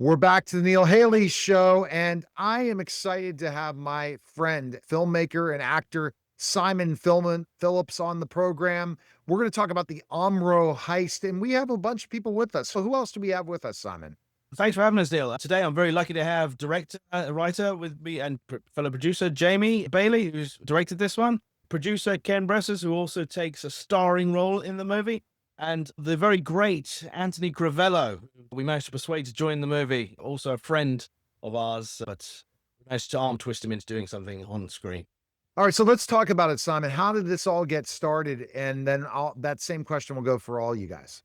We're back to the Neil Haley Show, and I am excited to have my friend, filmmaker and actor Simon Phillips on the program. We're going to talk about the Omro Heist, and we have a bunch of people with us. So, who else do we have with us, Simon? Thanks for having us, Neil. Today, I'm very lucky to have director, writer with me and fellow producer Jamie Bailey, who's directed this one. Producer Ken Bressers, who also takes a starring role in the movie. And the very great Anthony Crivello, who we managed to persuade to join the movie, also a friend of ours, but we managed to arm twist him into doing something on screen. All right, so let's talk about it, Simon. How did this all get started? And then that same question will go for all you guys.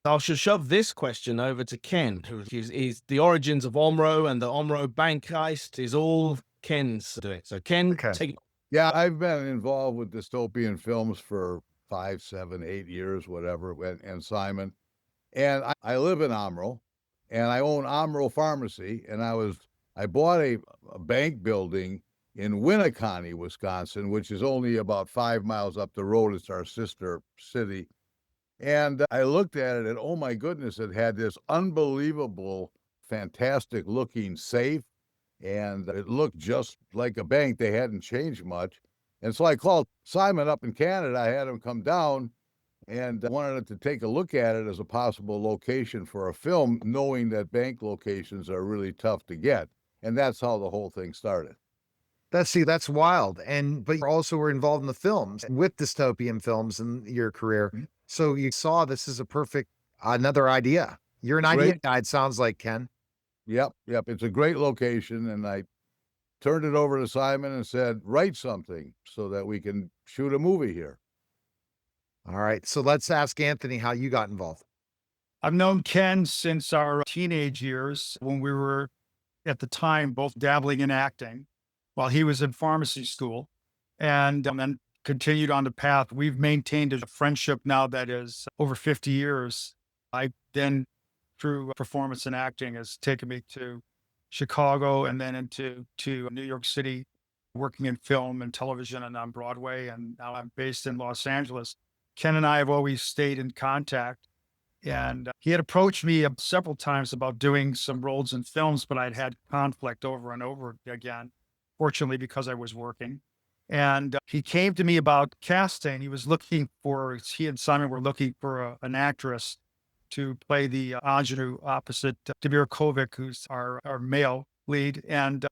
I should shove this question over to Ken, who is the origins of Omro and the Omro bank heist is all Ken's doing. So Ken, Okay. take it. Yeah, I've been involved with dystopian films for 5, 7, 8 years, whatever, and Simon. And I live in Omro, and I own Omro Pharmacy, and I bought a bank building in Winneconne, Wisconsin, which is only about 5 miles up the road. It's our sister city. And I looked at it, and oh my goodness, it had this unbelievable, fantastic looking safe, and it looked just like a bank. They hadn't changed much. And so I called Simon up in Canada. I had him come down and wanted to take a look at it as a possible location for a film, knowing that bank locations are really tough to get. And that's how the whole thing started. That's wild. But you also were involved in the films with dystopian films in your career. Mhm. So you saw this is a perfect another idea. You're an idea Great. guy, it sounds like, Ken. Yep. It's a great location. And I turned it over to Simon and said, write something so that we can shoot a movie here. All right. So let's ask Anthony how you got involved. I've known Ken since our teenage years when we were at the time both dabbling in acting while he was in pharmacy school and then continued on the path. We've maintained a friendship now that is over 50 years. I then, through performance and acting, has taken me to Chicago and then into New York City, working in film and television and on Broadway. And now I'm based in Los Angeles. Ken and I have always stayed in contact. And he had approached me several times about doing some roles in films, but I'd had conflict over and over again, fortunately, because I was working. And he came to me about casting. He and Simon were looking for an actress to play the ingenue opposite Demir Kovic, who's our male lead. And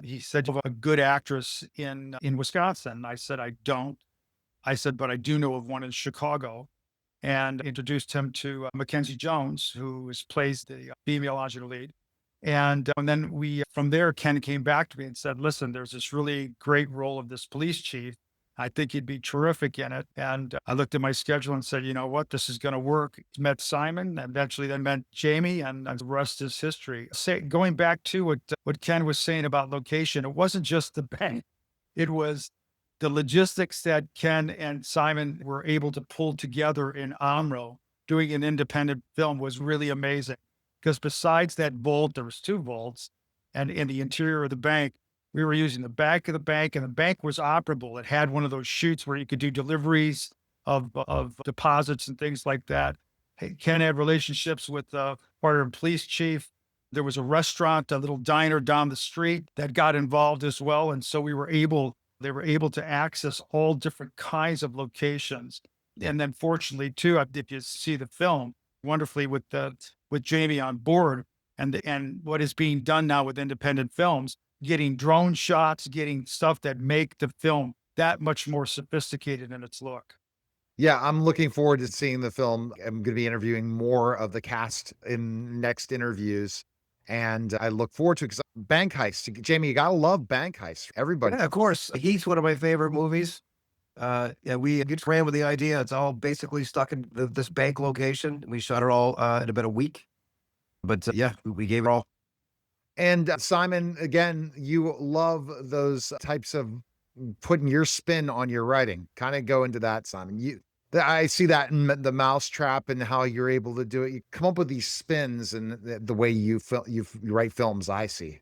he said, you have a good actress in Wisconsin. I said, I don't. I said, but I do know of one in Chicago, and introduced him to Mackenzie Jones, who plays the female ingenue lead. And then from there, Ken came back to me and said, listen, there's this really great role of this police chief. I think he'd be terrific in it. And I looked at my schedule and said, you know what, this is going to work. Met Simon, and eventually then met Jamie, and the rest is history. Going back to what Ken was saying about location, it wasn't just the bank. It was the logistics that Ken and Simon were able to pull together in Omro, doing an independent film, was really amazing. Because besides that vault, there was 2 vaults, and in the interior of the bank, we were using the back of the bank, and the bank was operable. It had one of those chutes where you could do deliveries of deposits and things like that. Ken had relationships with part of the police chief. There was a restaurant, a little diner down the street that got involved as well. And so they were able to access all different kinds of locations. And then fortunately too, if you see the film wonderfully with Jamie on board and what is being done now with independent films, getting drone shots, getting stuff that make the film that much more sophisticated in its look. Yeah, I'm looking forward to seeing the film. I'm going to be interviewing more of the cast in next interviews. And I look forward to it because bank heist. Jamie, you got to love bank heist. Everybody. Yeah, of course. He's one of my favorite movies. Yeah, we just ran with the idea. It's all basically stuck in this bank location. We shot it all in about a week. But yeah, we gave it all. And Simon, again, you love those types of putting your spin on your writing. Kind of go into that, Simon. I see that in the Mousetrap and how you're able to do it. You come up with these spins and the way you write films. I see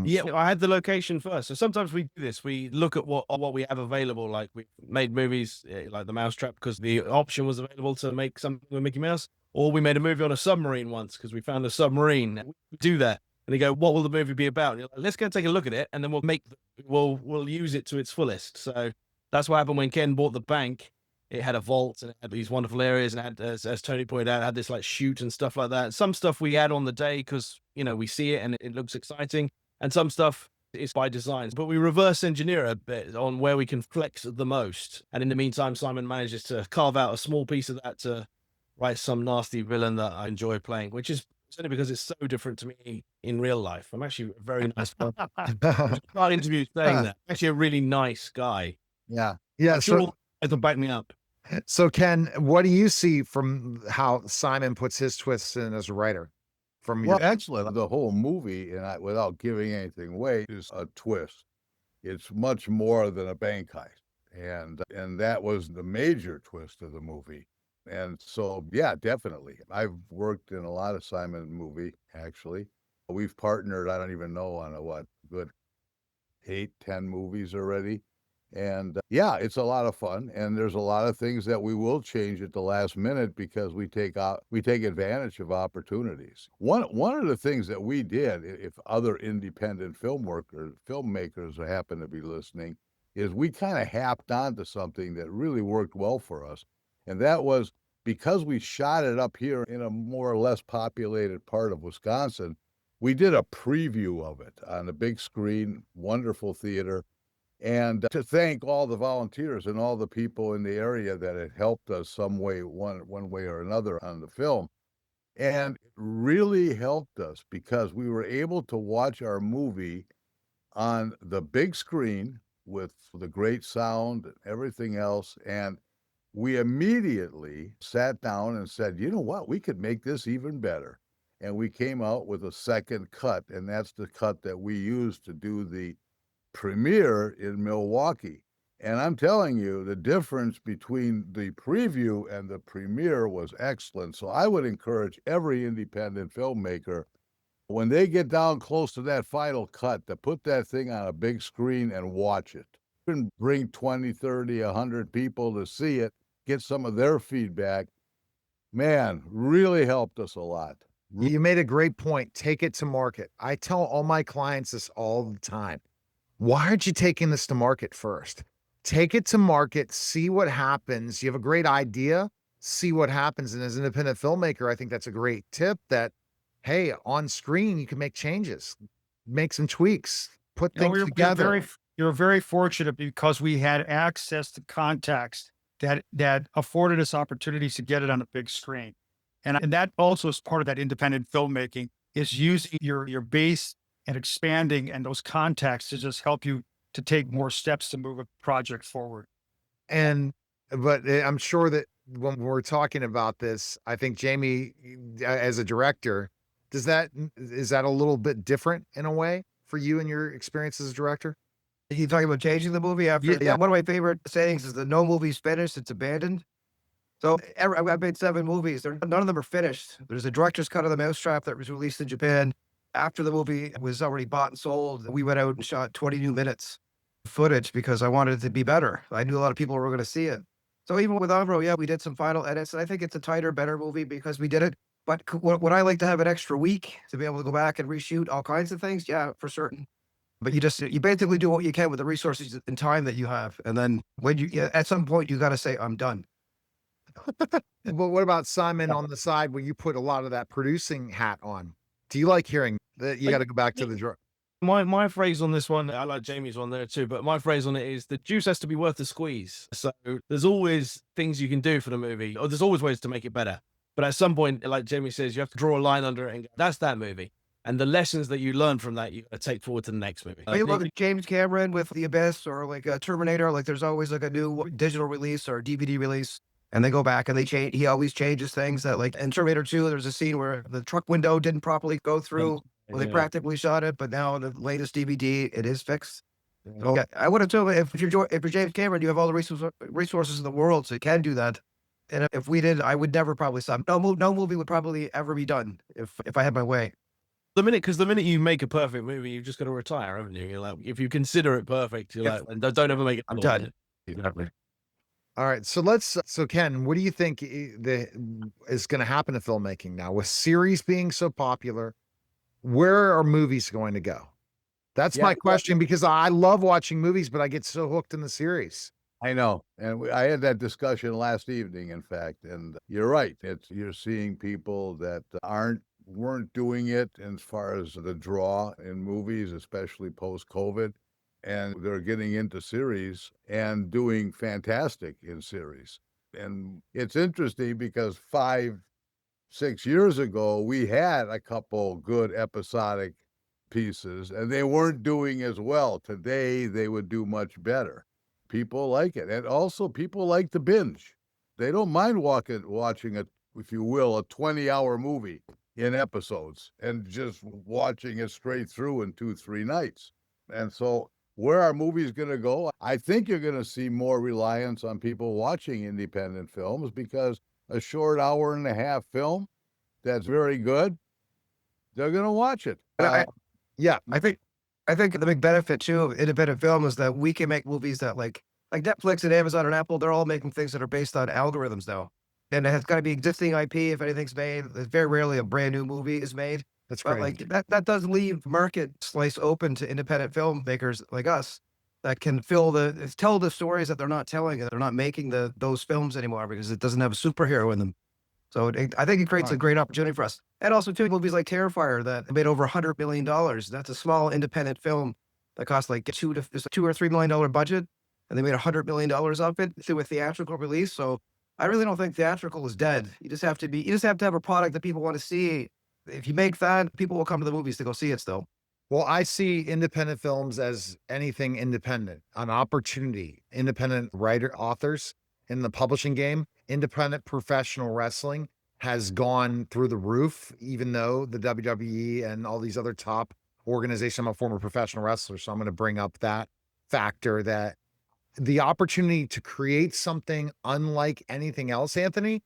Yeah, I had the location first. So sometimes we do this. We look at what we have available. Like we made movies like The Mousetrap because the option was available to make something with Mickey Mouse. Or we made a movie on a submarine once because we found a submarine. We do that. And they go, what will the movie be about? And you're like, let's go take a look at it, and then we'll use it to its fullest. So that's what happened when Ken bought the bank. It had a vault and it had these wonderful areas, and it had, as Tony pointed out, it had this like chute and stuff like that. Some stuff we add on the day because, you know, we see it and it looks exciting, and some stuff is by design. But we reverse engineer a bit on where we can flex the most. And in the meantime, Simon manages to carve out a small piece of that to write some nasty villain that I enjoy playing, which is only because it's so different to me in real life. I'm actually a very nice person. I can't interview saying that. I'm actually a really nice guy. Yeah. Yeah. I'm sure all guys will back me up. So Ken, what do you see from how Simon puts his twists in as a writer? From Well, your excellent. The whole movie, without giving anything away, is a twist. It's much more than a bank heist. And that was the major twist of the movie. And so, yeah, definitely. I've worked in a lot of Simon movie, actually. We've partnered, I don't even know, on good 8, 10 movies already. And yeah, it's a lot of fun. And there's a lot of things that we will change at the last minute because we take advantage of opportunities. One of the things that we did, if other independent filmmakers happen to be listening, is we kind of happed onto something that really worked well for us. And that was because we shot it up here in a more or less populated part of Wisconsin, we did a preview of it on a big screen, wonderful theater. And to thank all the volunteers and all the people in the area that had helped us some way, one way or another on the film. And it really helped us because we were able to watch our movie on the big screen with the great sound and everything else. And we immediately sat down and said, you know what, we could make this even better. And we came out with a second cut, and that's the cut that we used to do the premiere in Milwaukee. And I'm telling you, the difference between the preview and the premiere was excellent. So I would encourage every independent filmmaker, when they get down close to that final cut, to put that thing on a big screen and watch it. You can bring 20, 30, 100 people to see it, get some of their feedback. Man, really helped us a lot. You made a great point. Take it to market. I tell all my clients this all the time. Why aren't you taking this to market first? Take it to market, see what happens. You have a great idea, see what happens. And as an independent filmmaker, I think that's a great tip that, hey, on screen, you can make changes, make some tweaks, put things together. You're very fortunate because we had access to contacts that afforded us opportunities to get it on a big screen. And that also is part of that independent filmmaking, is using your base and expanding and those contacts to just help you to take more steps to move a project forward. But I'm sure that when we're talking about this, I think Jamie, as a director, is that a little bit different in a way for you and your experience as a director? You talking about changing the movie after? Yeah. One of my favorite sayings is that no movie's finished, it's abandoned. So I've made 7 movies. None of them are finished. There's a director's cut of The Mousetrap that was released in Japan. After the movie was already bought and sold, we went out and shot 20 new minutes of footage because I wanted it to be better. I knew a lot of people were going to see it. So even with Omro, yeah, we did some final edits. And I think it's a tighter, better movie because we did it. But would I like to have an extra week to be able to go back and reshoot all kinds of things? Yeah, for certain. But you basically do what you can with the resources and time that you have. And then at some point, you got to say, I'm done. But what about Simon on the side where you put a lot of that producing hat on? Do you like hearing that you got to go back to the draw? My phrase on this one, I like Jamie's one there too, but my phrase on it is the juice has to be worth the squeeze. So there's always things you can do for the movie, or there's always ways to make it better. But at some point, like Jamie says, you have to draw a line under it and go, that's that movie. And the lessons that you learn from that, you got to take forward to the next movie. You look at James Cameron with The Abyss or like a Terminator, like there's always like a new digital release or DVD release. And they go back and they change. He always changes things that, like in Terminator 2, there's a scene where the truck window didn't properly go through. Well, they practically shot it, but now in the latest DVD, it is fixed. So, yeah, I would have told if you're James Cameron, you have all the resources in the world, so you can do that. And if we did, I would never probably stop. No movie would probably ever be done if I had my way. The minute you make a perfect movie, you've just got to retire, haven't you? You're like, if you consider it perfect, you're like, don't ever make it. I'm done. Exactly. All right. So Ken, what do you think is going to happen to filmmaking now with series being so popular? Where are movies going to go? That's Yeah, my question because I love watching movies, but I get so hooked in the series. I know. And I had that discussion last evening, in fact, and you're right. You're seeing people that weren't doing it as far as the draw in movies, especially post-COVID, and they're getting into series and doing fantastic in series. And it's interesting because 6 years ago, we had a couple good episodic pieces, and they weren't doing as well. Today, they would do much better. People like it, and also people like to binge. They don't mind watching a, if you will, a 20-hour movie in episodes and just watching it straight through in 2, 3 nights. And so, where are movies going to go? I think you're going to see more reliance on people watching independent films because a short hour and a half film that's very good, they're going to watch it. And Yeah. I think the big benefit too of independent film is that we can make movies that like Netflix and Amazon and Apple, they're all making things that are based on algorithms now. And it has got to be existing IP if anything's made. There's very rarely a brand new movie is made. That's But great. like that does leave market slice open to independent filmmakers like us that can tell the stories that they're not telling, and they're not making those films anymore because it doesn't have a superhero in them. So I think it creates a great opportunity for us. And also too, movies like Terrifier that made over $100 million. That's a small independent film that cost like $2 or $3 million budget, and they made $100 million off it through a theatrical release. So I really don't think theatrical is dead. You just have to have a product that people want to see. If you make that, people will come to the movies to go see it still. Well, I see independent films as anything independent, an opportunity, independent writer, authors in the publishing game, independent professional wrestling has gone through the roof, even though the WWE and all these other top organizations, I'm a former professional wrestler, so I'm going to bring up that factor that the opportunity to create something unlike anything else, Anthony,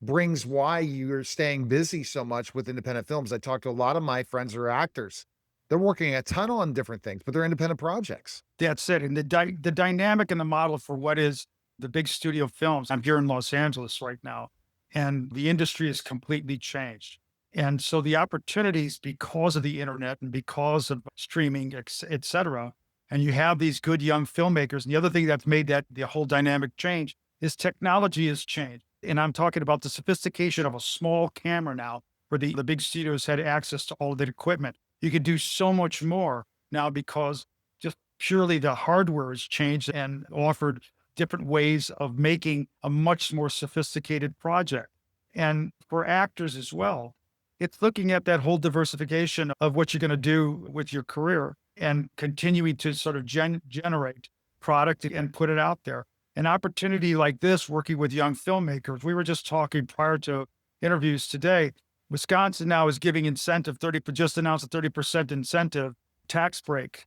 brings why you're staying busy so much with independent films. I talked to a lot of my friends who are actors. They're working a ton on different things, but they're independent projects. That's it. And the dynamic and the model for what is the big studio films. I'm here in Los Angeles right now, and the industry has completely changed. And so the opportunities, because of the internet and because of streaming, et cetera, and you have these good young filmmakers. And the other thing that's made that the whole dynamic change is technology has changed. And I'm talking about the sophistication of a small camera now, where the big studios had access to all of the equipment. You could do so much more now because just purely the hardware has changed and offered different ways of making a much more sophisticated project. And for actors as well, it's looking at that whole diversification of what you're going to do with your career and continuing to sort of generate product and put it out there. An opportunity like this, working with young filmmakers, we were just talking prior to interviews today. Wisconsin now is giving incentive just announced a 30% incentive tax break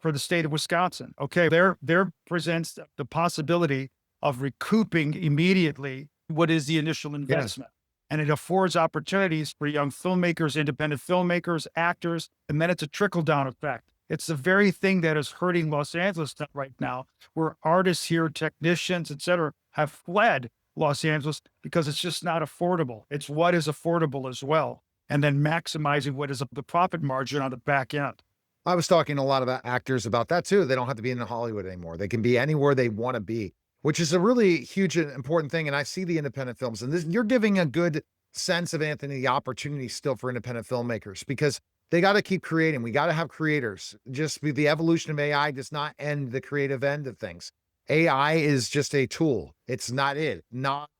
for the state of Wisconsin. Okay, there presents the possibility of recouping immediately what is the initial investment. And it affords opportunities for young filmmakers, independent filmmakers, actors, and then it's a trickle-down effect. It's the very thing that is hurting Los Angeles right now, where artists here, technicians, et cetera, have fled Los Angeles because it's just not affordable. It's what is affordable as well. And then maximizing what is the profit margin on the back end. I was talking to a lot of actors about that too. They don't have to be in Hollywood anymore. They can be anywhere they want to be, which is a really huge and important thing. And I see the independent films, and you're giving a good sense of, Anthony, the opportunity still for independent filmmakers because they got to keep creating. We got to have creators. Just the evolution of AI does not end the creative end of things. AI is just a tool. It's not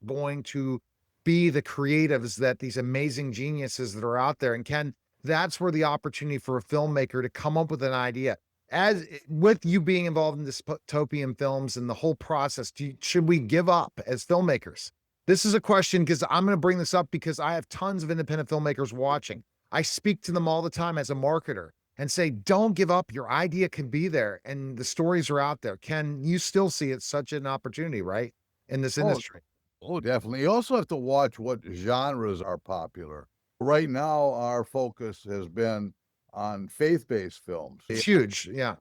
going to be the creatives that these amazing geniuses that are out there. And Ken, that's where the opportunity for a filmmaker to come up with an idea. As with you being involved in dystopian films and the whole process, should we give up as filmmakers? This is a question because I'm going to bring this up because I have tons of independent filmmakers watching. I speak to them all the time as a marketer and say, don't give up. Your idea can be there and the stories are out there. Ken, you still see it such an opportunity, right? In this industry. Oh, definitely. You also have to watch what genres are popular. Right now, our focus has been on faith-based films. It's huge. Yeah.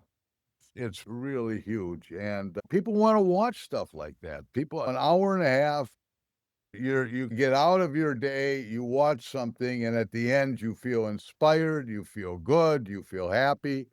It's really huge, and people want to watch stuff like that. People, an hour and a half, you get out of your day, you watch something, and at the end, you feel inspired, you feel good, you feel happy.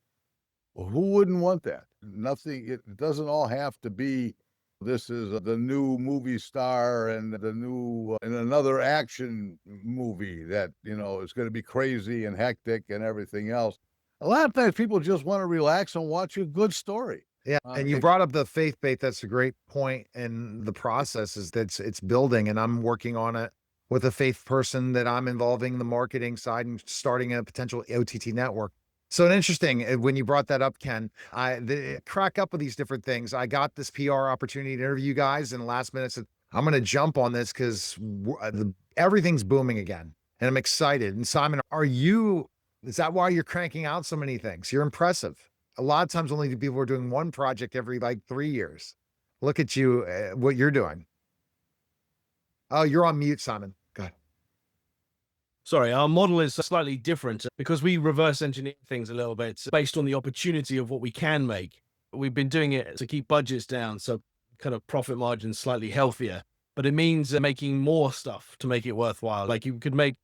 Well, who wouldn't want that? Nothing, it doesn't all have to be, this is the new movie star and the new, and another action movie that, is going to be crazy and hectic and everything else. A lot of times people just want to relax and watch a good story. Yeah, and you It- brought up the faith bait. That's a great point. And the process is that it's building, and I'm working on it with a faith person that I'm involving the marketing side and starting a potential OTT network. So interesting when you brought that up, Ken. I crack up with these different things. I got this PR opportunity to interview you guys, and the last minute said I'm going to jump on this because everything's booming again, and I'm excited. And Simon, is that why you're cranking out so many things? You're impressive. A lot of times only people are doing one project every like 3 years. Look at you, what you're doing. Oh, you're on mute, Simon. Go ahead. Sorry, our model is slightly different because we reverse engineer things a little bit based on the opportunity of what we can make. We've been doing it to keep budgets down, so kind of profit margins slightly healthier. But it means making more stuff to make it worthwhile. Like you could make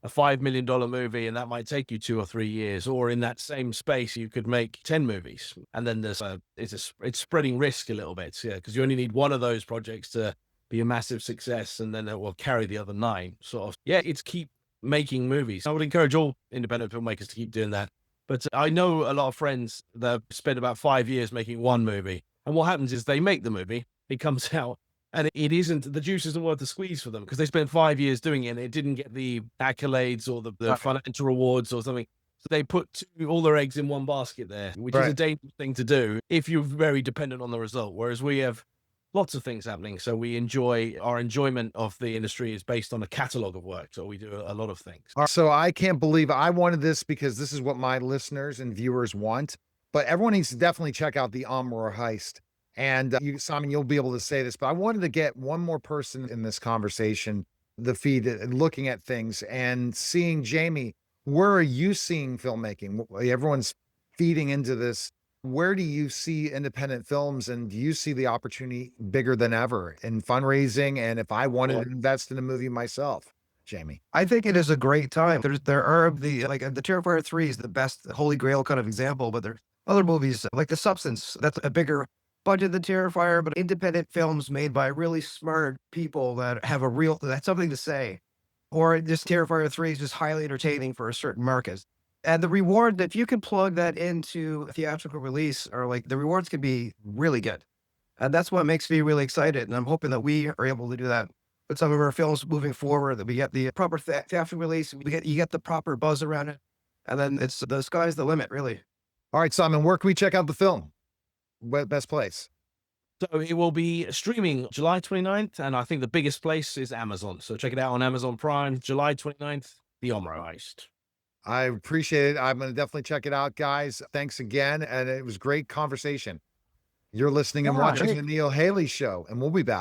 a $5 million movie and that might take you 2 or 3 years, or in that same space you could make 10 movies. And then it's spreading risk a little bit, yeah, because you only need one of those projects to be a massive success, and then it will carry the other 9. Sort of, yeah, it's keep making movies. I would encourage all independent filmmakers to keep doing that. But I know a lot of friends that spend about 5 years making one movie, and what happens is they make the movie, it comes out, and the juice isn't worth the squeeze for them because they spent 5 years doing it and it didn't get the accolades or the financial rewards or something. So they put all their eggs in one basket there, which is a dangerous thing to do if you're very dependent on the result. Whereas we have lots of things happening. So our enjoyment of the industry is based on a catalog of work. So we do a lot of things. So I can't believe I wanted this because this is what my listeners and viewers want. But everyone needs to definitely check out the Omro Heist. And Simon, you'll be able to say this, but I wanted to get one more person in this conversation, the feed, looking at things and seeing Jamie. Where are you seeing filmmaking? Everyone's feeding into this. Where do you see independent films, and do you see the opportunity bigger than ever in fundraising? And if I wanted to invest in a movie myself, Jamie? I think it is a great time. There are the Terrifier 3 is the best holy grail kind of example, but there are other movies like The Substance. That's a bigger budget than Terrifier, but independent films made by really smart people that have that's something to say. Or just Terrifier 3 is just highly entertaining for a certain market. And the reward, if you can plug that into a theatrical release, the rewards can be really good. And that's what makes me really excited. And I'm hoping that we are able to do that with some of our films moving forward, that we get the proper theatrical release, you get the proper buzz around it. And then the sky's the limit, really. All right, Simon, where can we check out the film? Best place? So it will be streaming July 29th, and I think the biggest place is Amazon. So check it out on Amazon Prime, July 29th, The Omro Heist. I appreciate it. I'm going to definitely check it out, guys. Thanks again. And it was great conversation. You're listening and watching The Neil Haley Show, and we'll be back.